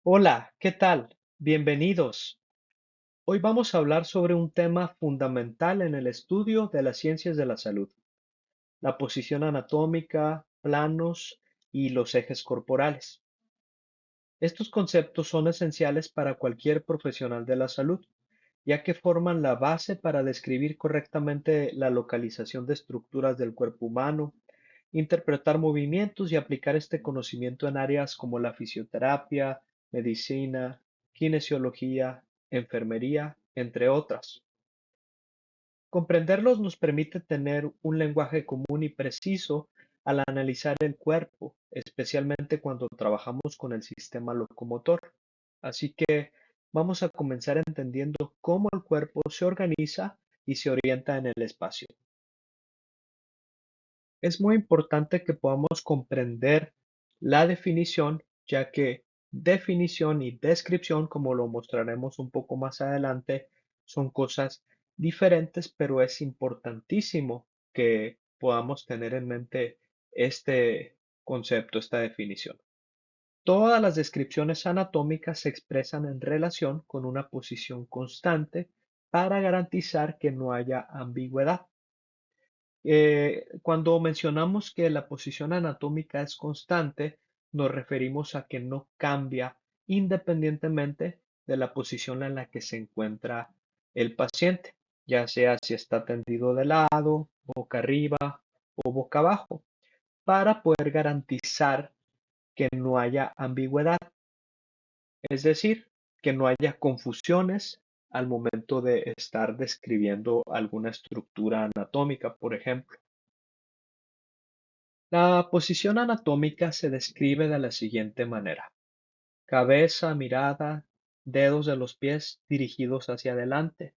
Hola, ¿qué tal? Bienvenidos. Hoy vamos a hablar sobre un tema fundamental en el estudio de las ciencias de la salud, la posición anatómica, planos y los ejes corporales. Estos conceptos son esenciales para cualquier profesional de la salud, ya que forman la base para describir correctamente la localización de estructuras del cuerpo humano, interpretar movimientos y aplicar este conocimiento en áreas como la fisioterapia, medicina, kinesiología, enfermería, entre otras. Comprenderlos nos permite tener un lenguaje común y preciso al analizar el cuerpo, especialmente cuando trabajamos con el sistema locomotor. Así que vamos a comenzar entendiendo cómo el cuerpo se organiza y se orienta en el espacio. Es muy importante que podamos comprender la definición, ya que definición y descripción, como lo mostraremos un poco más adelante, son cosas diferentes, pero es importantísimo que podamos tener en mente este concepto, esta definición. Todas las descripciones anatómicas se expresan en relación con una posición constante para garantizar que no haya ambigüedad. Cuando mencionamos que la posición anatómica es constante, nos referimos a que no cambia independientemente de la posición en la que se encuentra el paciente, ya sea si está tendido de lado, boca arriba o boca abajo, para poder garantizar que no haya ambigüedad, es decir, que no haya confusiones al momento de estar describiendo alguna estructura anatómica, por ejemplo. La posición anatómica se describe de la siguiente manera: cabeza, mirada, dedos de los pies dirigidos hacia adelante,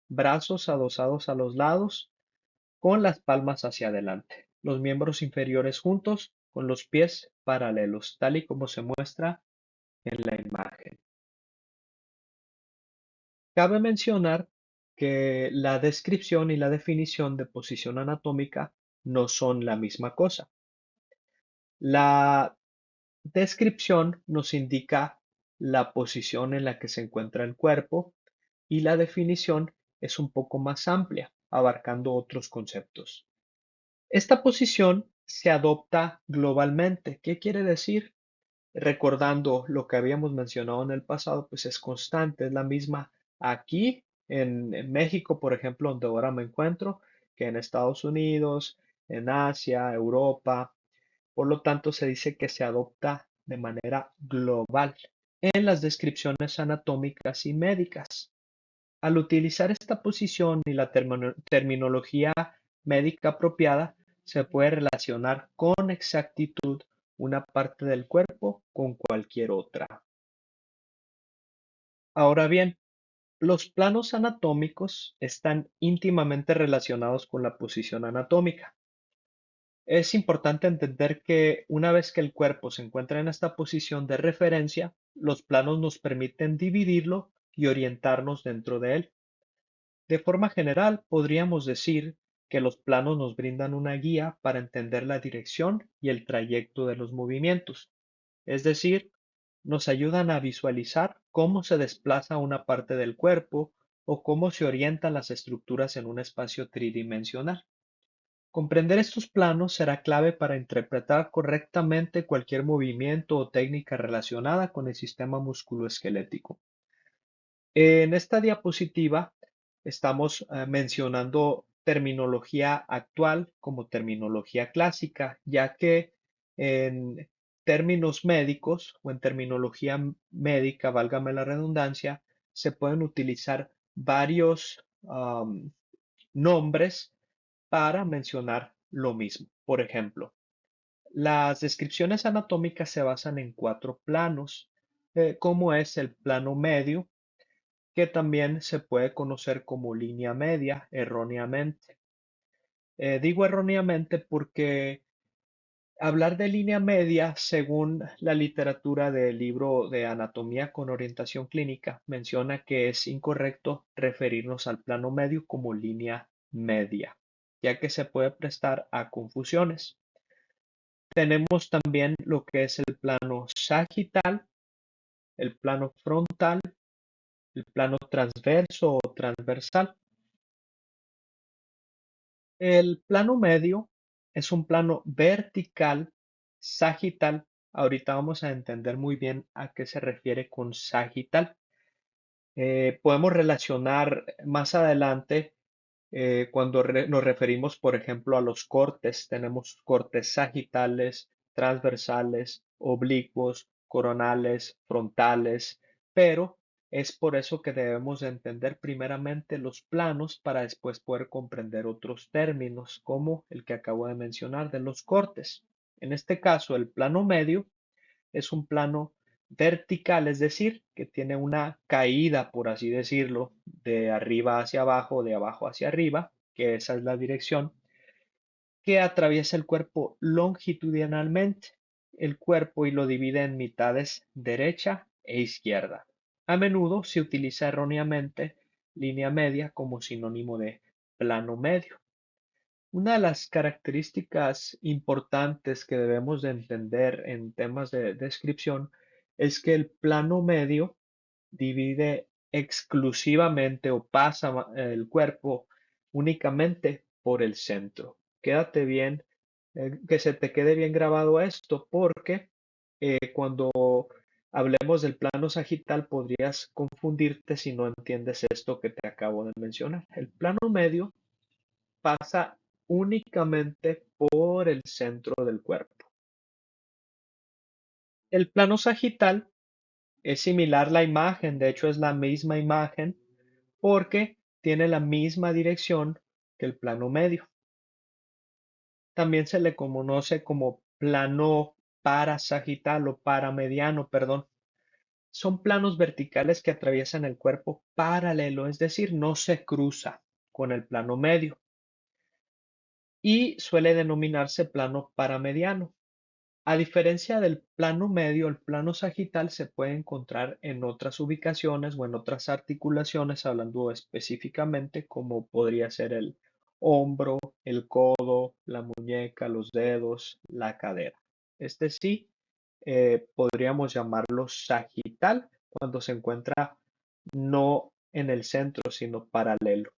brazos adosados a los lados con las palmas hacia adelante, los miembros inferiores juntos con los pies paralelos, tal y como se muestra en la imagen. Cabe mencionar que la descripción y la definición de posición anatómica no son la misma cosa. La descripción nos indica la posición en la que se encuentra el cuerpo y la definición es un poco más amplia, abarcando otros conceptos. Esta posición se adopta globalmente. ¿Qué quiere decir? Recordando lo que habíamos mencionado en el pasado, pues es constante, es la misma aquí en México, por ejemplo, donde ahora me encuentro, que en Estados Unidos, en Asia, Europa. Por lo tanto, se dice que se adopta de manera global en las descripciones anatómicas y médicas. Al utilizar esta posición y la terminología médica apropiada, se puede relacionar con exactitud una parte del cuerpo con cualquier otra. Ahora bien, los planos anatómicos están íntimamente relacionados con la posición anatómica. Es importante entender que una vez que el cuerpo se encuentra en esta posición de referencia, los planos nos permiten dividirlo y orientarnos dentro de él. De forma general, podríamos decir que los planos nos brindan una guía para entender la dirección y el trayecto de los movimientos, es decir, nos ayudan a visualizar cómo se desplaza una parte del cuerpo o cómo se orientan las estructuras en un espacio tridimensional. Comprender estos planos será clave para interpretar correctamente cualquier movimiento o técnica relacionada con el sistema musculoesquelético. En esta diapositiva estamos mencionando terminología actual como terminología clásica, ya que en términos médicos o en terminología médica, válgame la redundancia, se pueden utilizar varios nombres para mencionar lo mismo. Por ejemplo, las descripciones anatómicas se basan en cuatro planos, como es el plano medio, que también se puede conocer como línea media erróneamente. Digo erróneamente porque hablar de línea media, según la literatura del libro de Anatomía con Orientación Clínica, menciona que es incorrecto referirnos al plano medio como línea media, ya que se puede prestar a confusiones. Tenemos también lo que es el plano sagital, el plano frontal, el plano transverso o transversal. El plano medio es un plano vertical, sagital. Ahorita vamos a entender muy bien a qué se refiere con sagital. Podemos relacionar más adelante cuando nos referimos, por ejemplo, a los cortes. Tenemos cortes sagitales, transversales, oblicuos, coronales, frontales, pero es por eso que debemos de entender primeramente los planos para después poder comprender otros términos, como el que acabo de mencionar de los cortes. En este caso, el plano medio es un plano vertical, es decir, que tiene una caída, por así decirlo, de arriba hacia abajo, de abajo hacia arriba, que esa es la dirección, que atraviesa el cuerpo longitudinalmente, el cuerpo y lo divide en mitades derecha e izquierda. A menudo se utiliza erróneamente línea media como sinónimo de plano medio. Una de las características importantes que debemos de entender en temas de descripción es que el plano medio divide exclusivamente o pasa el cuerpo únicamente por el centro. Quédate bien, que se te quede bien grabado esto, porque cuando hablemos del plano sagital podrías confundirte si no entiendes esto que te acabo de mencionar. El plano medio pasa únicamente por el centro del cuerpo. El plano sagital es similar a la imagen, de hecho es la misma imagen porque tiene la misma dirección que el plano medio. También se le conoce como plano parasagital o paramediano, perdón. Son planos verticales que atraviesan el cuerpo paralelo, es decir, no se cruza con el plano medio y suele denominarse plano paramediano. A diferencia del plano medio, el plano sagital se puede encontrar en otras ubicaciones o en otras articulaciones, hablando específicamente como podría ser el hombro, el codo, la muñeca, los dedos, la cadera. Este sí, podríamos llamarlo sagital cuando se encuentra no en el centro, sino paralelo.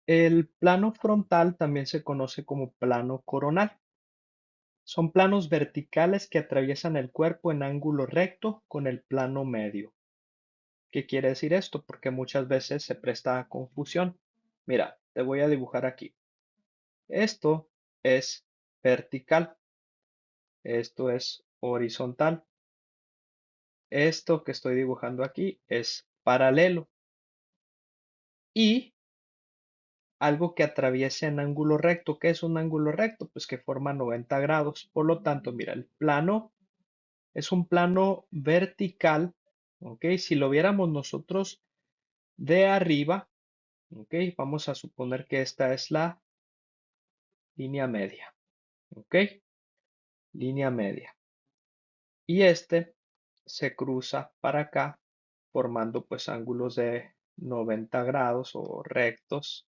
El plano frontal también se conoce como plano coronal. Son planos verticales que atraviesan el cuerpo en ángulo recto con el plano medio. ¿Qué quiere decir esto? Porque muchas veces se presta a confusión. Mira, te voy a dibujar aquí. Esto es vertical, esto es horizontal. Esto que estoy dibujando aquí es paralelo. Y algo que atraviese en ángulo recto. ¿Qué es un ángulo recto? Pues que forma 90 grados. Por lo tanto, mira, el plano es un plano vertical, ¿ok? Si lo viéramos nosotros de arriba, ¿ok? Vamos a suponer que esta es la línea media, ¿ok? Línea media. Y este se cruza para acá, formando pues ángulos de 90 grados o rectos.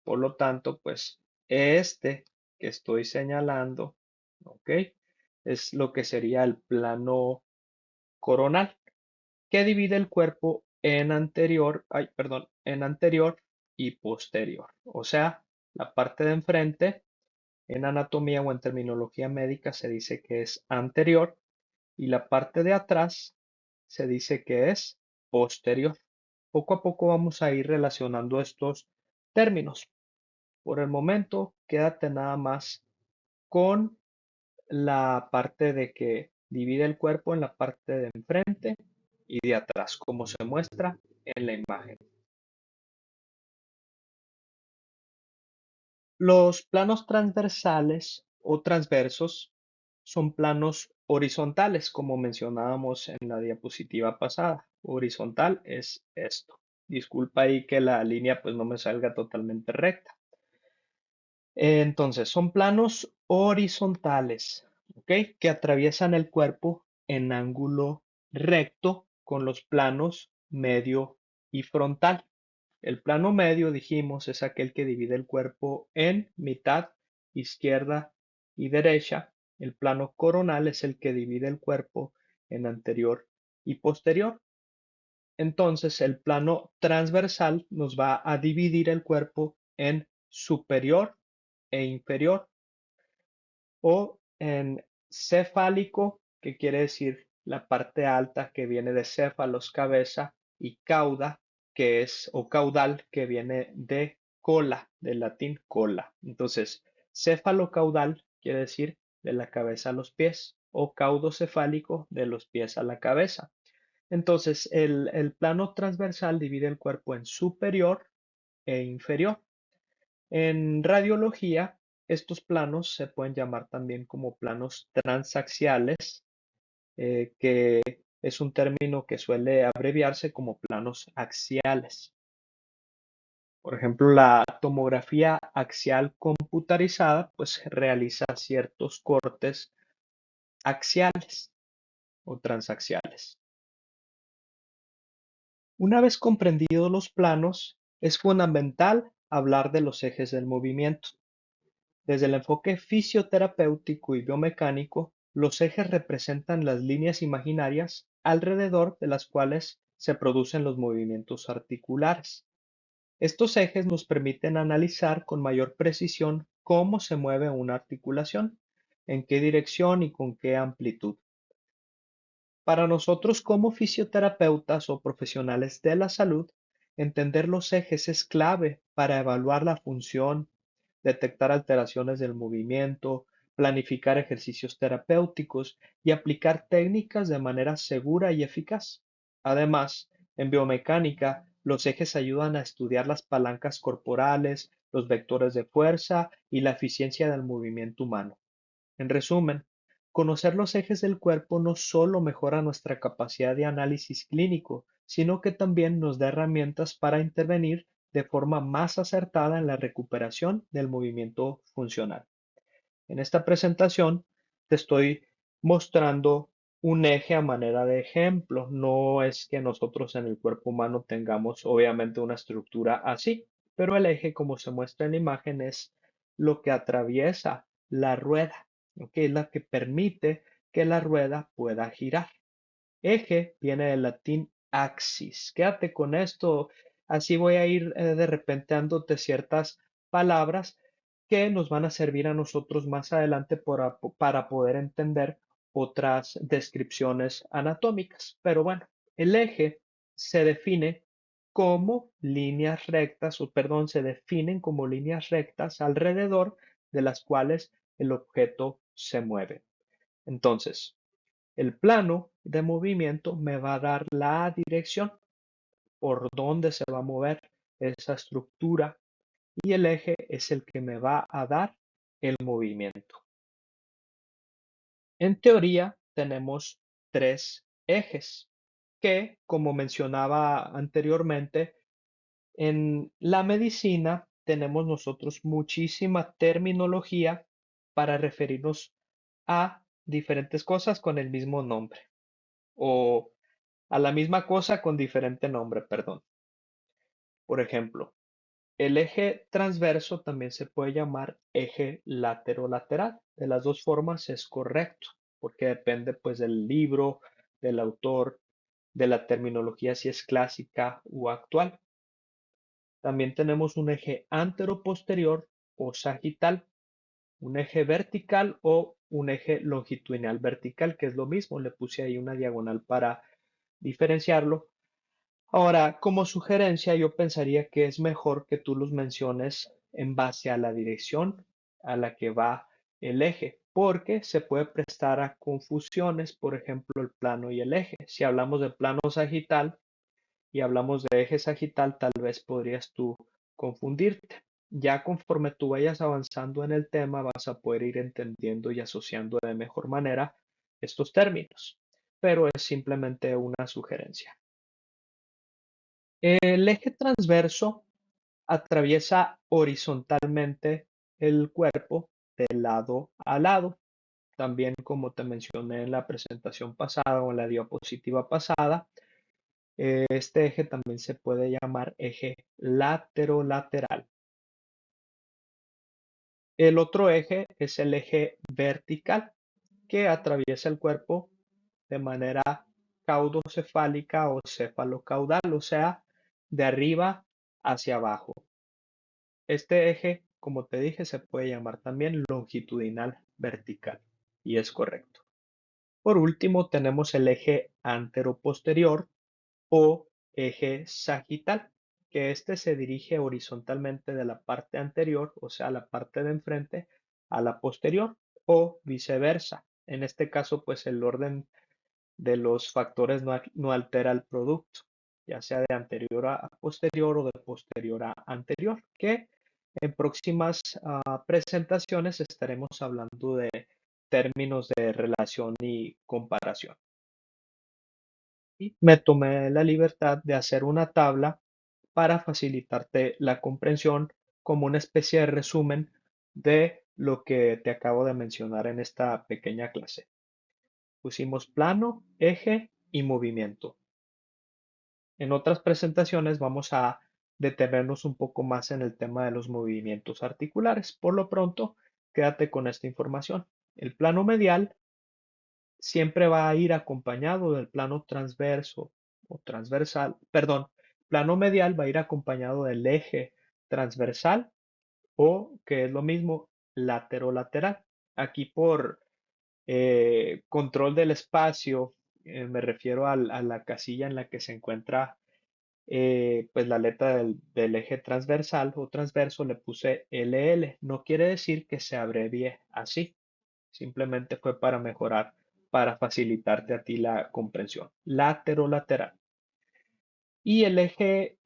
Por lo tanto, pues este que estoy señalando, ¿ok? Es lo que sería el plano coronal, que divide el cuerpo en anterior, perdón, en anterior y posterior. O sea, la parte de enfrente en anatomía o en terminología médica se dice que es anterior y la parte de atrás se dice que es posterior. Poco a poco vamos a ir relacionando estos términos. Por el momento, quédate nada más con la parte de que divide el cuerpo en la parte de enfrente y de atrás, como se muestra en la imagen. Los planos transversales o transversos son planos horizontales, como mencionábamos en la diapositiva pasada. Horizontal es esto. Disculpa ahí que la línea pues no me salga totalmente recta. Entonces, son planos horizontales, ¿ok? Que atraviesan el cuerpo en ángulo recto con los planos medio y frontal. El plano medio, dijimos, es aquel que divide el cuerpo en mitad, izquierda y derecha, El plano coronal es el que divide el cuerpo en anterior y posterior. Entonces, el plano transversal nos va a dividir el cuerpo en superior e inferior, o en cefálico, que quiere decir la parte alta que viene de céfalos, cabeza, y cauda, que es, o caudal, que viene de cola, del latín cola. Entonces, céfalo-caudal quiere decir de la cabeza a los pies, o caudocefálico de los pies a la cabeza. Entonces, el plano transversal divide el cuerpo en superior e inferior. En radiología, estos planos se pueden llamar también como planos transaxiales, que es un término que suele abreviarse como planos axiales. Por ejemplo, la tomografía axial computarizada pues realiza ciertos cortes axiales o transaxiales. Una vez comprendidos los planos, es fundamental hablar de los ejes del movimiento. Desde el enfoque fisioterapéutico y biomecánico, los ejes representan las líneas imaginarias alrededor de las cuales se producen los movimientos articulares. Estos ejes nos permiten analizar con mayor precisión cómo se mueve una articulación, en qué dirección y con qué amplitud. Para nosotros como fisioterapeutas o profesionales de la salud, entender los ejes es clave para evaluar la función, detectar alteraciones del movimiento, planificar ejercicios terapéuticos y aplicar técnicas de manera segura y eficaz. Además, en biomecánica, los ejes ayudan a estudiar las palancas corporales, los vectores de fuerza y la eficiencia del movimiento humano. En resumen, conocer los ejes del cuerpo no solo mejora nuestra capacidad de análisis clínico, sino que también nos da herramientas para intervenir de forma más acertada en la recuperación del movimiento funcional. En esta presentación te estoy mostrando un eje a manera de ejemplo. No es que nosotros en el cuerpo humano tengamos obviamente una estructura así, pero el eje, como se muestra en la imagen, es lo que atraviesa la rueda, ¿ok? Es la que permite que la rueda pueda girar. Eje viene del latín axis. Quédate con esto, así voy a ir de repente dándote ciertas palabras que nos van a servir a nosotros más adelante para poder entender otras descripciones anatómicas. Pero bueno, el eje se define como líneas rectas, o perdón, se definen como líneas rectas alrededor de las cuales el objeto se mueve. Entonces, el plano de movimiento me va a dar la dirección por donde se va a mover esa estructura, y el eje es el que me va a dar el movimiento. En teoría tenemos tres ejes que, como mencionaba anteriormente, en la medicina tenemos nosotros muchísima terminología para referirnos a diferentes cosas con el mismo nombre, o a la misma cosa con diferente nombre, perdón. Por ejemplo, el eje transverso también se puede llamar eje lateral. De las dos formas es correcto, porque depende pues del libro, del autor, de la terminología, si es clásica o actual. También tenemos un eje antero-posterior o sagital, un eje vertical o un eje longitudinal vertical, que es lo mismo. Le puse ahí una diagonal para diferenciarlo. Ahora, como sugerencia, yo pensaría que es mejor que tú los menciones en base a la dirección a la que va el eje, porque se puede prestar a confusiones, por ejemplo, el plano y el eje. Si hablamos de plano sagital y hablamos de eje sagital, tal vez podrías tú confundirte. Ya conforme tú vayas avanzando en el tema, vas a poder ir entendiendo y asociando de mejor manera estos términos, pero es simplemente una sugerencia. El eje transverso atraviesa horizontalmente el cuerpo de lado a lado. También, como te mencioné en la presentación pasada o en la diapositiva pasada, este eje también se puede llamar eje laterolateral. El otro eje es el eje vertical. que atraviesa el cuerpo de manera caudocefálica o cefalocaudal, o sea, de arriba hacia abajo. Este eje, como te dije, se puede llamar también longitudinal vertical, y es correcto. Por último, tenemos el eje anteroposterior o eje sagital, que este se dirige horizontalmente de la parte anterior, o sea, la parte de enfrente, a la posterior o viceversa. En este caso, pues el orden de los factores no altera el producto, ya sea de anterior a posterior o de posterior a anterior, que en próximas presentaciones estaremos hablando de términos de relación y comparación. Y me tomé la libertad de hacer una tabla para facilitarte la comprensión como una especie de resumen de lo que te acabo de mencionar en esta pequeña clase. Pusimos plano, eje y movimiento. En otras presentaciones vamos a detenernos un poco más en el tema de los movimientos articulares. Por lo pronto, quédate con esta información. El plano medial siempre va a ir acompañado del plano transverso o transversal, perdón, plano medial va a ir acompañado del eje transversal o, que es lo mismo, lateral. Aquí por control del espacio, me refiero a la casilla en la que se encuentra pues la letra del eje transversal o transverso, le puse LL. No quiere decir que se abrevie así, simplemente fue para mejorar, para facilitarte a ti la comprensión. Lateral. Y el eje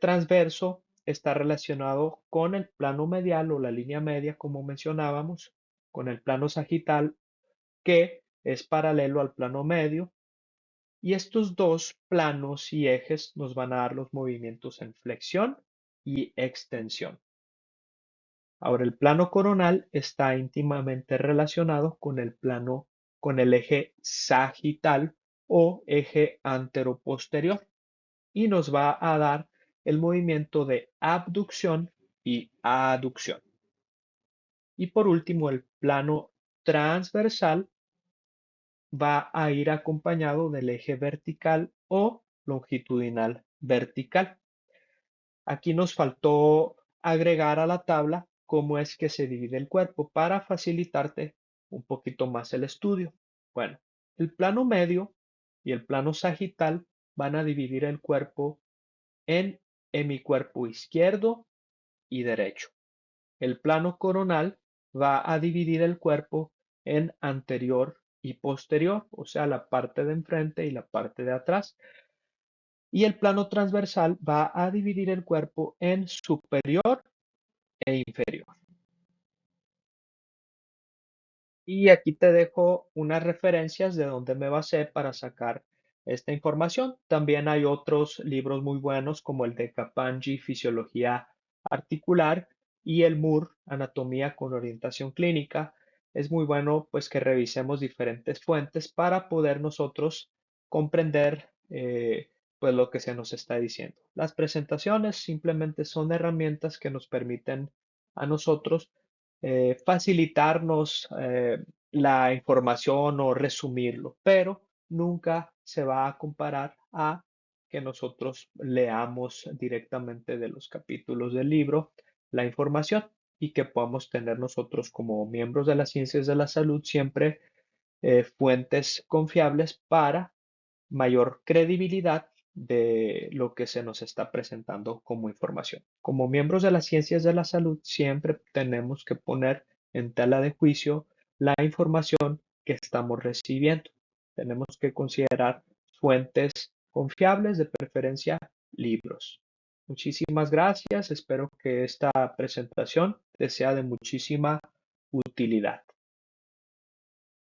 transverso está relacionado con el plano medial o la línea media, como mencionábamos, con el plano sagital, que es paralelo al plano medio. Y estos dos planos y ejes nos van a dar los movimientos en flexión y extensión. Ahora, el plano coronal está íntimamente relacionado con el eje sagital o eje anteroposterior y nos va a dar el movimiento de abducción y aducción. Y por último, el plano transversal va a ir acompañado del eje vertical o longitudinal vertical. Aquí nos faltó agregar a la tabla cómo es que se divide el cuerpo para facilitarte un poquito más el estudio. Bueno, el plano medio y el plano sagital van a dividir el cuerpo en hemicuerpo izquierdo y derecho. El plano coronal va a dividir el cuerpo en anterior y posterior, o sea, la parte de enfrente y la parte de atrás. Y el plano transversal va a dividir el cuerpo en superior e inferior. Y aquí te dejo unas referencias de donde me basé para sacar esta información. También hay otros libros muy buenos como el de Kapanji, Fisiología Articular, y el Moore, Anatomía con Orientación Clínica. Es muy bueno pues que revisemos diferentes fuentes para poder nosotros comprender pues lo que se nos está diciendo. Las presentaciones simplemente son herramientas que nos permiten a nosotros facilitarnos la información o resumirlo, pero nunca se va a comparar a que nosotros leamos directamente de los capítulos del libro la información y que podamos tener nosotros como miembros de las ciencias de la salud siempre fuentes confiables para mayor credibilidad de lo que se nos está presentando como información. Como miembros de las ciencias de la salud, siempre tenemos que poner en tela de juicio la información que estamos recibiendo. Tenemos que considerar fuentes confiables, de preferencia libros. Muchísimas gracias. Espero que esta presentación te sea de muchísima utilidad.